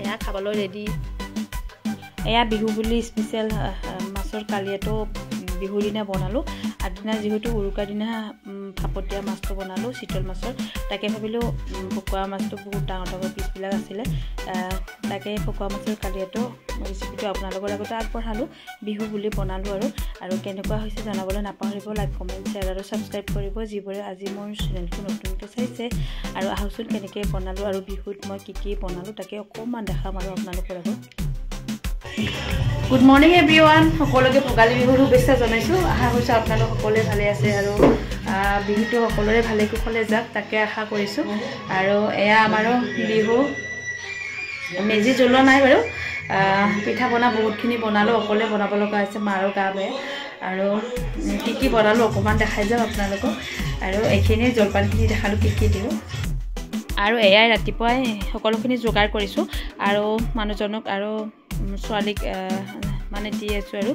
এয়া খাবলৈ ৰেডি এয়া বিহু বুলি স্পেচিয়েল মাছৰ কালিয়াটো বিহুৰ দিনা বনালোঁ আগদিনা যিহেতু উৰুকাৰ দিনা ফাপতিয়া মাছটো বনালোঁ চিতল মাছৰ তাকে ভাবিলোঁ ভকুৱা মাছটো বহুত ডাঙৰ ডাঙৰ পিচবিলাক আছিলে তাকে ভকুৱা মাছৰ কালিয়াটো ৰেচিপিটো আপোনালোকৰ আগতে আগবঢ়ালোঁ বিহু বুলি বনালোঁ আৰু কেনেকুৱা হৈছে জানাবলৈ নাপাহৰিব লাইক কমেণ্ট শ্বেয়াৰ আৰু ছাবস্ক্ৰাইব কৰিব যিবোৰে আজি মোৰ চেনেলটো নতুনকৈ চাইছে আৰু আহকচোন কেনেকৈ বনালোঁ আৰু বিহুত মই কি বনালোঁ তাকে অকণমান দেখাম আৰু আপোনালোকৰ আগত গুড মৰ্নিং এভৰিৱান সকলোকে ভোগালী বিহুৰ শুভেচ্ছা জনাইছোঁ আশা কৰিছোঁ আপোনালোক সকলোৱে ভালে আছে আৰু বিহুটো সকলোৰে ভালে কুশলে যাওক তাকে আশা কৰিছোঁ আৰু এয়া আমাৰো বিহু মেজি জ্বলোৱা নাই বাৰু পিঠা পনা বহুতখিনি বনালোঁ অকলে বনাব লগা হৈছে মাৰো গা বেয়া আৰু কি বনালোঁ অকণমান দেখাই যাওঁ আপোনালোকক আৰু এইখিনি জলপানখিনি দেখালোঁ কি দিলোঁ আৰু এয়াই ৰাতিপুৱাই সকলোখিনি যোগাৰ কৰিছোঁ আৰু মানুহজনক আৰু ছোৱালীক মানে দি আছোঁ আৰু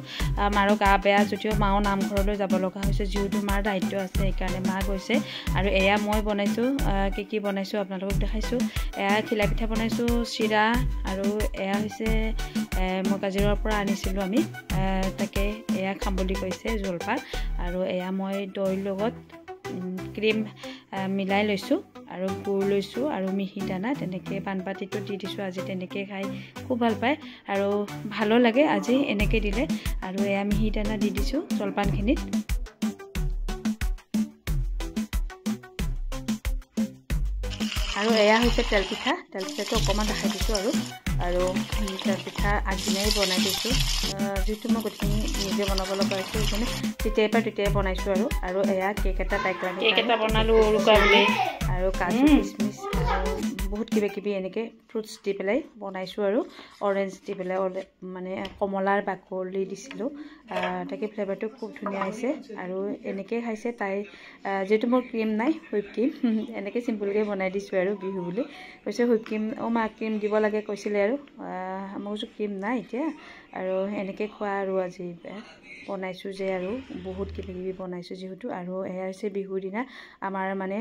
মাৰো গা বেয়া যদিও মাও নামঘৰলৈ যাব লগা হৈছে যিহেতু মাৰ দায়িত্ব আছে সেইকাৰণে মা গৈছে আৰু এয়া মই বনাইছোঁ কি বনাইছোঁ আপোনালোকক দেখাইছোঁ এয়া ঘিলা পিঠা বনাইছোঁ চিৰা আৰু এয়া হৈছে মই কাজিৰঙাৰ পৰা আনিছিলোঁ আমি তাকে এয়া খাম বুলি কৈছে জলপান আৰু এয়া মই দৈৰ লগত ক্ৰীম মিলাই লৈছোঁ আৰু গুড় লৈছোঁ আৰু মিহি দানা তেনেকৈ বানবাতিটো দি দিছোঁ আজি তেনেকৈ খাই খুব ভাল পায় আৰু ভালো লাগে আজি এনেকৈ দিলে আৰু এয়া মিহি দানা দি দিছোঁ জলপানখিনিত আৰু এয়া হৈছে তেলপিঠাটো অকণমান দেখাই দিছোঁ আৰু তেলপিঠা আগদিনাই বনাই দিছোঁ যিহেতু মই গোটেইখিনি নিজে বনাব লগা হৈছে সেইকাৰণে তেতিয়াই বনাইছোঁ আৰু এয়া কেক এটা বনালোঁ উৰুকা বুলি আৰু কাজু কিচমিচ বহুত কিবাকিবি এনেকৈ ফ্ৰুটছ দি পেলাই বনাইছোঁ আৰু অৰেঞ্জ দি পেলাই মানে কমলাৰ বাকলি দিছিলোঁ তাকে ফ্লেভাৰটো খুব ধুনীয়া হৈছে আৰু এনেকৈ খাইছে তাই যিহেতু মোৰ ক্ৰীম নাই হুইপ ক্ৰীম এনেকৈ চিম্পুলকৈ বনাই দিছোঁ আৰু বিহু বুলি কৈছে হুইপ ক্ৰীম মা ক্ৰীম দিব লাগে কৈছিলে আৰু মই কৈছোঁ ক্ৰীম নাই এতিয়া আৰু এনেকৈ খোৱা আৰু আজি বনাইছোঁ যে আৰু বহুত কিবাকিবি বনাইছোঁ যিহেতু আৰু এয়া হৈছে বিহুৰ দিনা আমাৰ মানে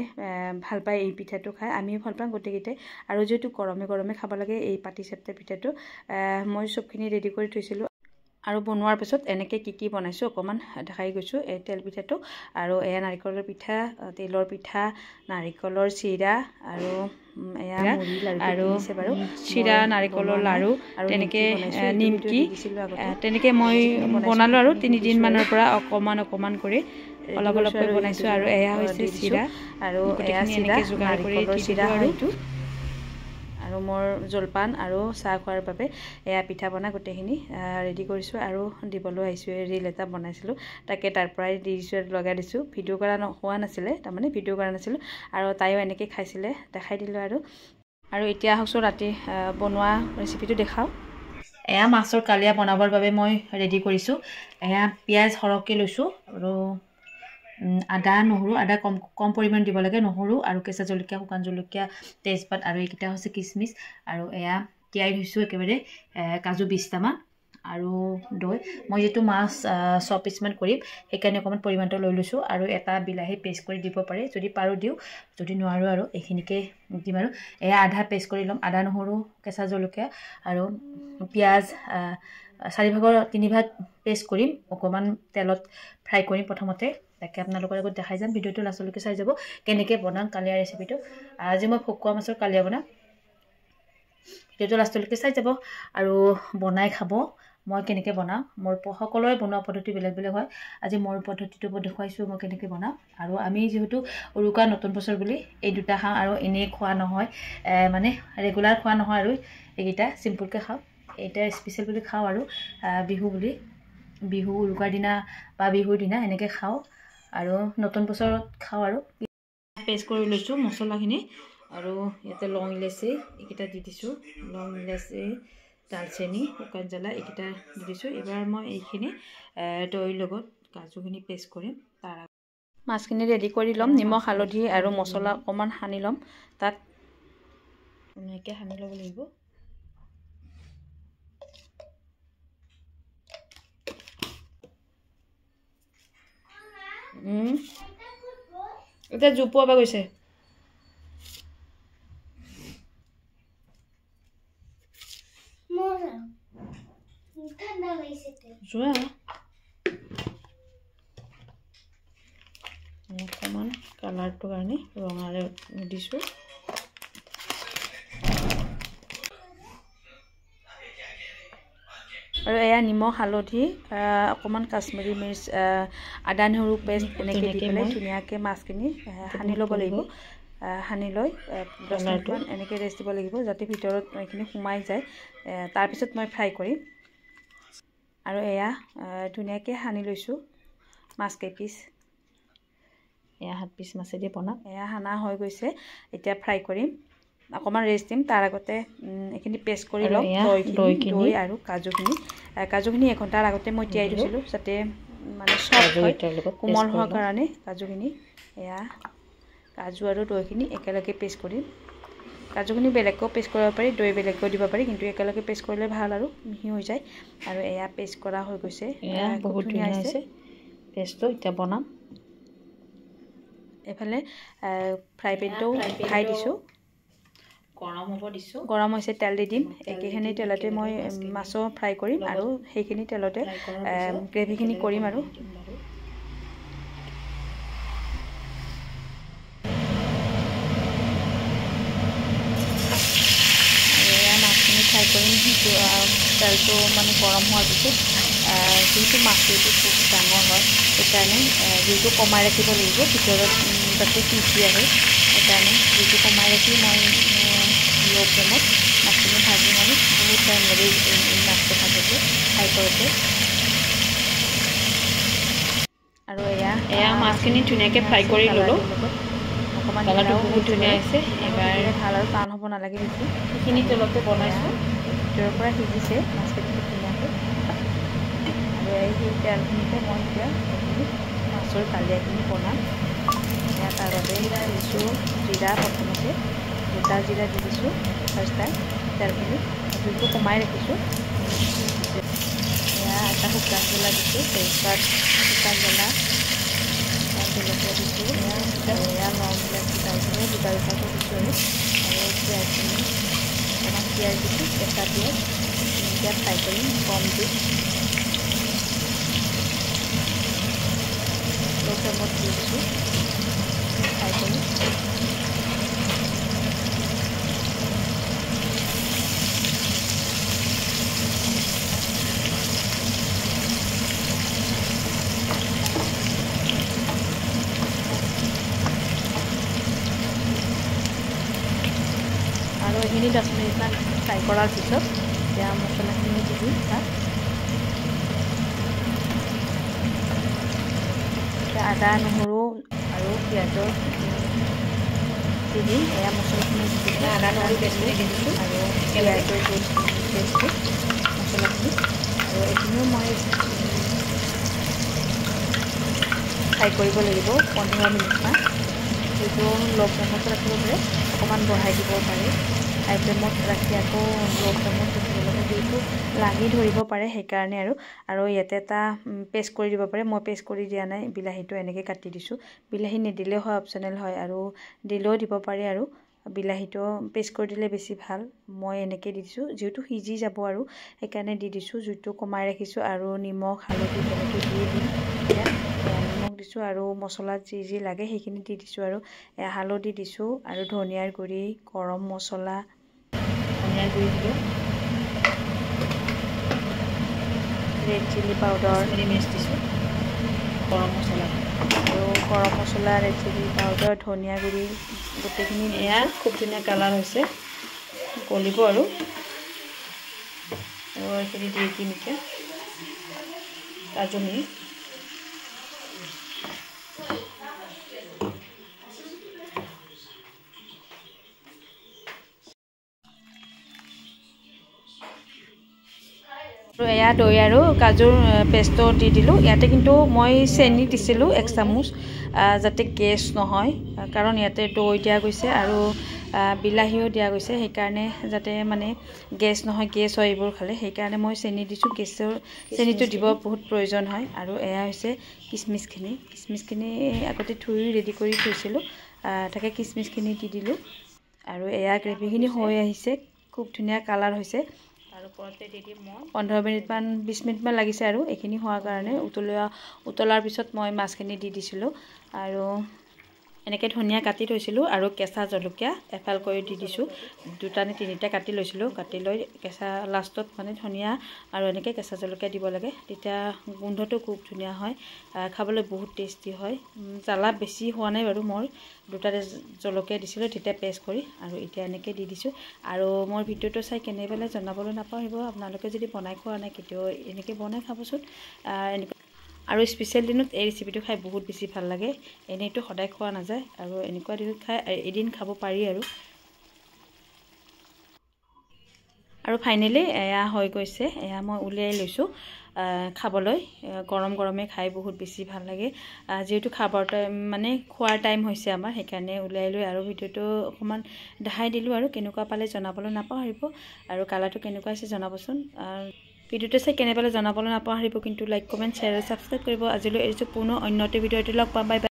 ভাল পায় এই পিঠাটো খাই আমিও ভাল পাওঁ গোটেইকেইটাই আৰু যিহেতু গৰমে খাব লাগে এই পাতি চেপটা পিঠাটো মই চবখিনি ৰেডি কৰি থৈছিলোঁ আৰু বনোৱাৰ পিছত এনেকৈ কি বনাইছোঁ অকণমান দেখাই গৈছোঁ এই তেল পিঠাটো আৰু এয়া নাৰিকলৰ পিঠা তেলৰ পিঠা নাৰিকলৰ চিৰা আৰু এয়া আৰু চিৰা নাৰিকলৰ লাড়ু আৰু তেনেকৈ নিমকি তেনেকৈ মই বনালোঁ আৰু 3 দিনমানৰ পৰা অকণমান কৰি অলপকৈ বনাইছোঁ আৰু এয়া হৈছে চিৰা আৰু এয়া এনেকৈ যোগাৰ কৰি চিৰা হয়তো আৰু মোৰ জলপান আৰু চাহ খোৱাৰ বাবে এয়া পিঠা পনা গোটেইখিনি ৰেডি কৰিছোঁ আৰু দিবলৈ আহিছোঁ ৰীল এটা বনাইছিলোঁ তাকে তাৰ পৰাই দি দিছোঁ লগাই দিছোঁ ভিডিঅ' কৰা হোৱা নাছিলে তাৰমানে ভিডিঅ' কৰা নাছিলোঁ আৰু তাইও এনেকৈ খাইছিলে দেখাই দিলোঁ আৰু এতিয়া আহকচোন ৰাতি বনোৱা ৰেচিপিটো দেখাওঁ এয়া মাছৰ কালিয়া বনাবৰ বাবে মই ৰেডি কৰিছোঁ এয়া পিঁয়াজ সৰহকৈ লৈছোঁ আৰু আদা নহৰু আদা কম পৰিমাণ দিব লাগে নহৰু আৰু কেঁচা জলকীয়া শুকান জলকীয়া তেজপাত আৰু এইকেইটা হৈছে কিচমিচ আৰু এয়া তিয়াই থৈছোঁ একেবাৰে কাজু 20টামান আৰু দৈ মই যিটো মাছ 6 পিচমান কৰিম সেইকাৰণে অকণমান পৰিমাণটো লৈ লৈছোঁ আৰু এটা বিলাহী পেষ্ট কৰি দিব পাৰে যদি পাৰোঁ দিওঁ যদি নোৱাৰোঁ আৰু এইখিনিকে দিম আৰু এয়া আধা পেষ্ট কৰি ল'ম আদা নহৰু কেঁচা জলকীয়া আৰু পিঁয়াজ 4ভাগৰ 3ভাগ পেষ্ট কৰিম অকণমান তেলত ফ্ৰাই কৰিম প্ৰথমতে তাকে আপোনালোকৰ আগত দেখাই যাম ভিডিঅ'টো লাষ্টলৈকে চাই যাব কেনেকৈ বনাম কালিয়া ৰেচিপিটো আজি মই ভকুৱা মাছৰ কালিয়া বনাম ভিডিঅ'টো লাষ্টলৈকে চাই যাব আৰু বনাই খাব মই কেনেকৈ বনাওঁ মোৰ সকলোৰে বনোৱা পদ্ধতি বেলেগ হয় আজি মোৰ পদ্ধতিটো দেখুৱাইছোঁ মই কেনেকৈ বনাওঁ আৰু আমি যিহেতু উৰুকা নতুন বছৰ বুলি এই দুটা খাওঁ আৰু এনেই খোৱা নহয় মানে ৰেগুলাৰ খোৱা নহয় আৰু এইকেইটা চিম্পুলকৈ খাওঁ এইটা স্পেচিয়েল বুলি খাওঁ আৰু বিহু উৰুকাৰ দিনা বা বিহুৰ দিনা এনেকৈ খাওঁ আৰু নতুন বছৰত খাওঁ আৰু পেষ্ট কৰি লৈছোঁ মছলাখিনি আৰু ইয়াতে লং ইলাচি এইকেইটা দি দিছোঁ লং ইলাচি দালচেনি শুকান জ্বালা এইকেইটা দি দিছোঁ এবাৰ মই এইখিনি দৈৰ লগত কাজুখিনি পেষ্ট কৰিম তাৰ মাছখিনি ৰেডি কৰি ল'ম নিমখ হালধি আৰু মছলা অকণমান সানি ল'ম তাত এনেকৈ সানি ল'ব লাগিব এতিয়া জোপোৱা বা গৈছে যোৱা অকণমান কালাৰটোৰ কাৰণে ৰঙাৰে দিছোঁ আৰু এয়া নিমখ হালধি অকণমান কাশ্মীৰী মিৰ্চ আদা নহৰু পেষ্ট এনেকৈ দি পেলাই ধুনীয়াকৈ মাছখিনি সানি ল'ব লাগিব সানি লৈ 10 মিনিটমান এনেকৈ ৰেষ্ট দিব লাগিব যাতে ভিতৰত এইখিনি সোমাই যায় তাৰপিছত মই ফ্ৰাই কৰিম আৰু এয়া ধুনীয়াকৈ সানি লৈছোঁ মাছ কেইপিচ এয়া 7 পিচ মাছেদি বনাম এয়া সানা হৈ গৈছে এতিয়া ফ্ৰাই কৰিম অকণমান ৰেষ্ট দিম তাৰ আগতে এইখিনি পেষ্ট কৰি লওঁ দৈ আৰু কাজুখিনি 1 ঘণ্টাৰ আগতে মই তিয়াই দিছিলোঁ যাতে মানে সফট হয় কোমল হোৱাৰ কাৰণে কাজুখিনি এয়া কাজু আৰু দৈখিনি একেলগে পেষ্ট কৰিম কাজুখিনি বেলেগকৈ পেষ্ট কৰিব পাৰি দৈ বেলেগকৈ দিব পাৰি কিন্তু একেলগে পেষ্ট কৰিলে ভাল আৰু মিহি হৈ যায় আৰু এয়া পেষ্ট কৰা হৈ গৈছে এয়া বহুত ধুনীয়া হৈছে পেষ্টটো এতিয়া বনাম এফালে ফ্ৰাই পেনটো খাই দিছোঁ গৰম হৈছে তেল দি দিম একেখিনি তেলতে মই মাছো ফ্ৰাই কৰিম আৰু সেইখিনি তেলতে গ্ৰেভিখিনি কৰিম আৰু ফ্ৰাই কৰিম তেলটো মানে গৰম হোৱাৰ পিছত যিহেতু মাছটো খুব ডাঙৰ হয় সেইকাৰণে জুইটো কমাই ৰাখিব লাগিব ভিতৰত যাতে সিজি আহে সেইকাৰণে জুইটো কমাই ৰাখি মই ল' ফ্লেমত মাছখিনি ভাজি মাৰি বহুত টাইম লাগে এই মাছটো ভাজোঁতে ফ্ৰাই কৰোঁতে আৰু এয়া মাছখিনি ধুনীয়াকৈ ফ্ৰাই কৰি ল'লোঁ অকণমান কালাৰটো বহুত ধুনীয়া হৈছে এবাৰ ভাল আৰু টান হ'ব নালাগে বেছি সেইখিনি তেলতে বনাইছোঁ ভিতৰৰ পৰা সিজিছে মাছখিনি খুব ধুনীয়াকৈ আৰু সেই তেলখিনিতে মই এতিয়া এইখিনি মাছৰ কালিয়াখিনি বনাম এয়া তাৰ বাবে দিছোঁ জিৰা প্ৰথমতে গোটা জিৰা দি দিছোঁ ফাৰ্ষ্ট টাইম তেলখিনি জুইটো কমাই ৰাখিছোঁ এয়া এটা শুকান জ্বলা দিছোঁ তেজপাত শুকান জ্বলা জলকীয়া দিছোঁ এয়া লং ইলাচি দালচেনি দুটা দুটাকৈ দিছোঁ আৰু পিঁয়াজখিনি অকণমান পিঁয়াজ দিছোঁ কেঁচা পিঁয়াজ এতিয়া ফ্ৰাই কৰিম কম জুইত ল' ফ্লেমত দি দিছোঁ ফ্ৰাই কৰিম আৰু এইখিনি 10 মিনিটমান ফ্ৰাই কৰাৰ পিছত এতিয়া মছলাখিনি দি দিম তাত আদা নহৰু আৰু পিঁয়াজৰ দি দিম এয়া মছলাখিনি দি দিম আদা নহৰু পেষ্ট দি দিছোঁ আৰু পিঁয়াজৰ পেষ্টটো মছলাখিনি আৰু এইখিনিও মই ফ্ৰাই কৰিব লাগিব 15 মিনিটমান যিটো ল' ফ্লেমত ৰাখিব পাৰে অকণমান বঢ়াই দিব পাৰে হাই ফ্লেমত ৰাখি আকৌ ল' ফ্লেমত ৰাখিব লাগে যিহেতু লাগি ধৰিব পাৰে সেইকাৰণে আৰু ইয়াতে এটা পেষ্ট কৰি দিব পাৰে মই পেষ্ট কৰি দিয়া নাই বিলাহীটো এনেকৈ কাটি দিছোঁ বিলাহী নিদিলেও হয় অপশ্যনেল হয় আৰু দিলেও দিব পাৰে আৰু বিলাহীটো পেষ্ট কৰি দিলে বেছি ভাল মই এনেকৈ দি দিছোঁ যিহেতু সিজি যাব আৰু সেইকাৰণে দি দিছোঁ জুইটো কমাই ৰাখিছোঁ আৰু নিমখ হালধি তেনেকৈ দিয়ে দিম এতিয়া নিমখ দিছোঁ আৰু মছলাত যি লাগে সেইখিনি দি দিছোঁ আৰু হালধি দিছোঁ আৰু ধনিয়াৰ গুড়ি গৰম মছলা ধনিয়াৰ গুড়ি দিলোঁ ৰেড চিলি পাউডাৰ মিক্স দিছোঁ গৰম মছলা আৰু গৰম মছলা ৰেড চিলি পাউডাৰ ধনিয়া গুড়ি গোটেইখিনি এয়া খুব ধুনীয়া কালাৰ হৈছে গলিব আৰু এইখিনি দি দিম এতিয়া কাজুখিনি এয়া দৈ আৰু কাজুৰ পেষ্টটো দি দিলোঁ ইয়াতে কিন্তু মই চেনি দিছিলোঁ 1 চামুচ যাতে গেছ নহয় কাৰণ ইয়াতে দৈ দিয়া গৈছে আৰু বিলাহীও দিয়া গৈছে সেইকাৰণে যাতে মানে গেছ নহয় গেছ হয় এইবোৰ খালে সেইকাৰণে মই চেনি দিছোঁ চেনিটো দিব বহুত প্ৰয়োজন হয় আৰু এয়া হৈছে কিচমিচখিনি আগতে ধুই ৰেডি কৰি থৈছিলোঁ তাকে কিচমিচখিনি দি দিলোঁ আৰু এয়া গ্ৰেভিখিনি হৈ আহিছে খুব ধুনীয়া কালাৰ হৈছে তাৰ ওপৰতে দি দিম মই 15 মিনিটমান 20 মিনিটমান লাগিছে আৰু এইখিনি হোৱাৰ কাৰণে উতলাৰ পিছত মই মাছখিনি দি দিছিলোঁ আৰু এনেকৈ ধনিয়া কাটি থৈছিলোঁ আৰু কেঁচা জলকীয়া এফাল কৰি দি দিছোঁ 2টা নে 3টা কাটি লৈছিলোঁ কাটি লৈ কেঁচা লাষ্টত মানে ধনিয়া আৰু এনেকৈ কেঁচা জলকীয়া দিব লাগে তেতিয়া গোন্ধটো খুব ধুনীয়া হয় খাবলৈ বহুত টেষ্টি হয় জ্বালা বেছি হোৱা নাই বাৰু মই 2টা জলকীয়া দিছিলোঁ তেতিয়া পেষ্ট কৰি আৰু এতিয়া এনেকৈ দি দিছোঁ আৰু মোৰ ভিডিঅ'টো চাই কেনে পেলাই জনাবলৈ নাপাহৰিব আপোনালোকে যদি বনাই খোৱা নাই কেতিয়াও এনেকৈ বনাই খাবচোন এনেকৈ আৰু স্পেচিয়েল দিনত এই ৰেচিপিটো খাই বহুত বেছি ভাল লাগে এনেইতো সদায় খোৱা নাযায় আৰু এনেকুৱা দিনত খাই এদিন খাব পাৰি আৰু ফাইনেলি এয়া হৈ গৈছে এয়া মই উলিয়াই লৈছোঁ খাবলৈ গৰম গৰমে খাই বহুত বেছি ভাল লাগে যেহেতু খাবৰ টাইম মানে খোৱাৰ টাইম হৈছে আমাৰ সেইকাৰণে উলিয়াই লৈ আৰু ভিডিঅ'টো অকণমান দেখাই দিলোঁ আৰু কেনেকুৱা পালে জনাবলৈ নাপাহৰিব আৰু কালাৰটো কেনেকুৱা হৈছে জনাবচোন ভিডিঅ'টো চাই কেনে পালে জনাবলৈ নাপাহৰিব কিন্তু লাইক কমেণ্ট শ্বেয়াৰ আৰু ছাবস্ক্ৰাইব কৰিব আজিলৈ এৰিছোঁ পুনৰ অন্য এটা ভিডিঅ'তে লগ পাম বাই বাই